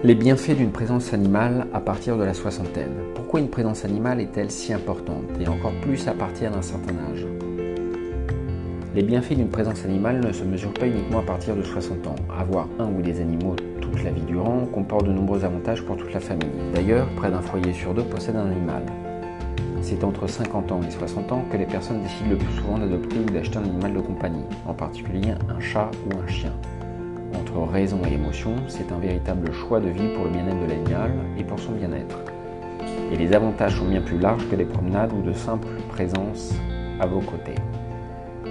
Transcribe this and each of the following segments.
Les bienfaits d'une présence animale à partir de la soixantaine. Pourquoi une présence animale est-elle si importante, et encore plus à partir d'un certain âge? Les bienfaits d'une présence animale ne se mesurent pas uniquement à partir de 60 ans. Avoir un ou des animaux toute la vie durant comporte de nombreux avantages pour toute la famille. D'ailleurs, près d'un foyer sur deux possède un animal. C'est entre 50 ans et 60 ans que les personnes décident le plus souvent d'adopter ou d'acheter un animal de compagnie, en particulier un chat ou un chien. Entre raison et émotion, c'est un véritable choix de vie pour le bien-être de l'animal et pour son bien-être. Et les avantages sont bien plus larges que des promenades ou de simples présences à vos côtés.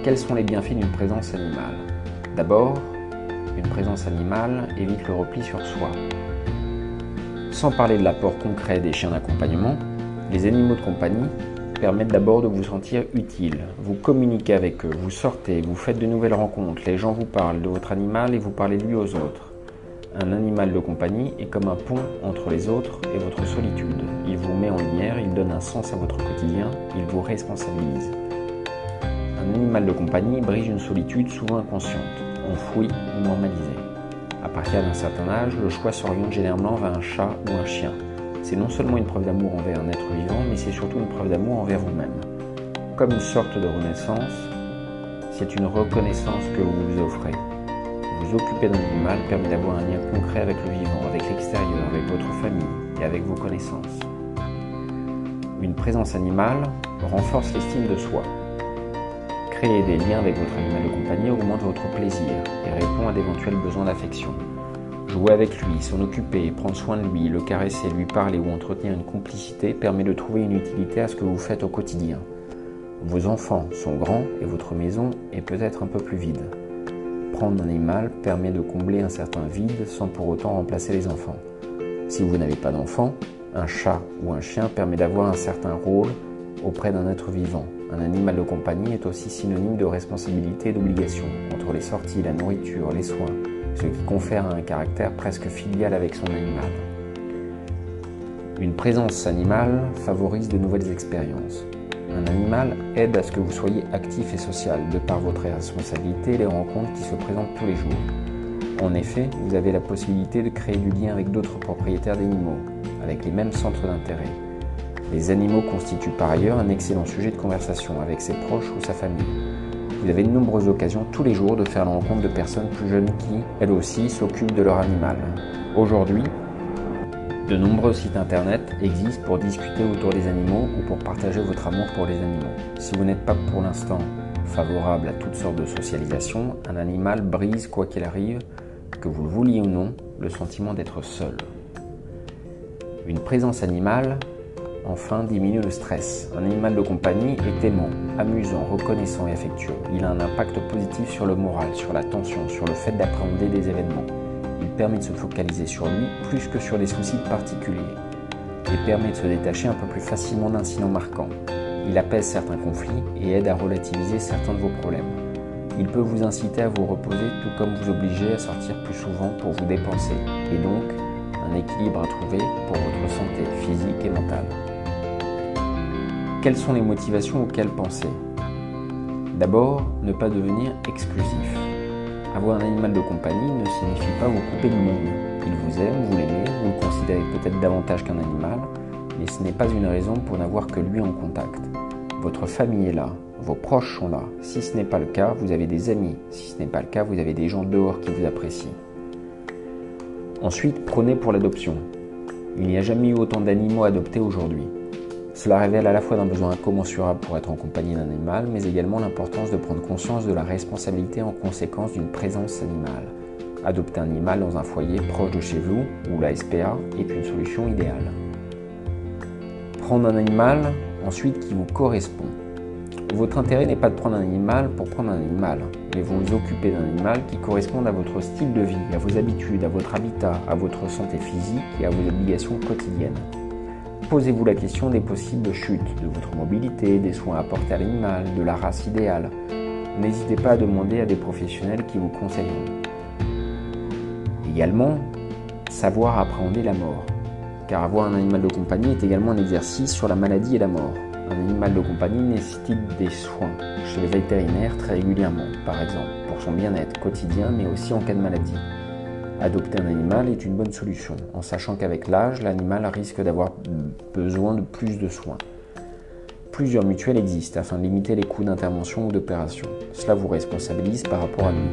Quels sont les bienfaits d'une présence animale? D'abord, une présence animale évite le repli sur soi. Sans parler de l'apport concret des chiens d'accompagnement, les animaux de compagnie permettent d'abord de vous sentir utile. Vous communiquez avec eux, vous sortez, vous faites de nouvelles rencontres, les gens vous parlent de votre animal et vous parlez de lui aux autres. Un animal de compagnie est comme un pont entre les autres et votre solitude. Il vous met en lumière, il donne un sens à votre quotidien, il vous responsabilise. Un animal de compagnie brise une solitude souvent inconsciente, enfouie ou normalisée. À partir d'un certain âge, le choix s'oriente généralement vers un chat ou un chien. C'est non seulement une preuve d'amour envers un être vivant, mais c'est surtout une preuve d'amour envers vous-même. Comme une sorte de renaissance, c'est une reconnaissance que vous vous offrez. Vous occuper d'un animal permet d'avoir un lien concret avec le vivant, avec l'extérieur, avec votre famille et avec vos connaissances. Une présence animale renforce l'estime de soi. Créer des liens avec votre animal de compagnie augmente votre plaisir et répond à d'éventuels besoins d'affection. Jouer avec lui, s'en occuper, prendre soin de lui, le caresser, lui parler ou entretenir une complicité permet de trouver une utilité à ce que vous faites au quotidien. Vos enfants sont grands et votre maison est peut-être un peu plus vide. Prendre un animal permet de combler un certain vide sans pour autant remplacer les enfants. Si vous n'avez pas d'enfants, un chat ou un chien permet d'avoir un certain rôle auprès d'un être vivant. Un animal de compagnie est aussi synonyme de responsabilité et d'obligation entre les sorties, la nourriture, les soins, ce qui confère un caractère presque filial avec son animal. Une présence animale favorise de nouvelles expériences. Un animal aide à ce que vous soyez actif et social, de par votre responsabilité et les rencontres qui se présentent tous les jours. En effet, vous avez la possibilité de créer du lien avec d'autres propriétaires d'animaux, avec les mêmes centres d'intérêt. Les animaux constituent par ailleurs un excellent sujet de conversation avec ses proches ou sa famille. Vous avez de nombreuses occasions tous les jours de faire la rencontre de personnes plus jeunes qui, elles aussi, s'occupent de leur animal. Aujourd'hui, de nombreux sites internet existent pour discuter autour des animaux ou pour partager votre amour pour les animaux. Si vous n'êtes pas pour l'instant favorable à toutes sortes de socialisation, un animal brise, quoi qu'il arrive, que vous le vouliez ou non, le sentiment d'être seul. Une présence animale enfin, diminue le stress. Un animal de compagnie est aimant, amusant, reconnaissant et affectueux. Il a un impact positif sur le moral, sur la tension, sur le fait d'appréhender des événements. Il permet de se focaliser sur lui plus que sur des soucis particuliers et permet de se détacher un peu plus facilement d'incidents marquants. Il apaise certains conflits et aide à relativiser certains de vos problèmes. Il peut vous inciter à vous reposer tout comme vous obliger à sortir plus souvent pour vous dépenser et donc un équilibre à trouver pour votre santé physique et mentale. Quelles sont les motivations auxquelles penser? D'abord, ne pas devenir exclusif. Avoir un animal de compagnie ne signifie pas vous couper du monde. Il vous aime, vous l'aimez, vous le considérez peut-être davantage qu'un animal, mais ce n'est pas une raison pour n'avoir que lui en contact. Votre famille est là, vos proches sont là. Si ce n'est pas le cas, vous avez des amis. Si ce n'est pas le cas, vous avez des gens dehors qui vous apprécient. Ensuite, prenez pour l'adoption. Il n'y a jamais eu autant d'animaux adoptés aujourd'hui. Cela révèle à la fois d'un besoin incommensurable pour être en compagnie d'un animal, mais également l'importance de prendre conscience de la responsabilité en conséquence d'une présence animale. Adopter un animal dans un foyer proche de chez vous, ou la SPA, est une solution idéale. Prendre un animal, ensuite, qui vous correspond. Votre intérêt n'est pas de prendre un animal pour prendre un animal, mais vous vous occupez d'un animal qui corresponde à votre style de vie, à vos habitudes, à votre habitat, à votre santé physique et à vos obligations quotidiennes. Posez-vous la question des possibles chutes, de votre mobilité, des soins apportés à l'animal, de la race idéale. N'hésitez pas à demander à des professionnels qui vous conseilleront. Également, savoir appréhender la mort. Car avoir un animal de compagnie est également un exercice sur la maladie et la mort. Un animal de compagnie nécessite des soins chez les vétérinaires très régulièrement, par exemple, pour son bien-être quotidien, mais aussi en cas de maladie. Adopter un animal est une bonne solution, en sachant qu'avec l'âge, l'animal risque d'avoir besoin de plus de soins. Plusieurs mutuelles existent afin de limiter les coûts d'intervention ou d'opération. Cela vous responsabilise par rapport à lui.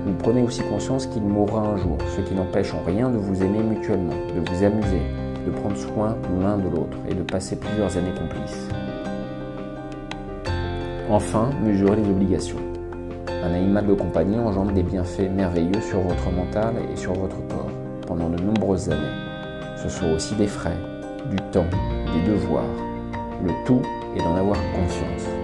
Vous prenez aussi conscience qu'il mourra un jour, ce qui n'empêche en rien de vous aimer mutuellement, de vous amuser, de prendre soin l'un de l'autre et de passer plusieurs années complices. Enfin, mesurez les obligations. Un animal de compagnie engendre des bienfaits merveilleux sur votre mental et sur votre corps pendant de nombreuses années. Ce sont aussi des frais, du temps, des devoirs. Le tout est d'en avoir conscience.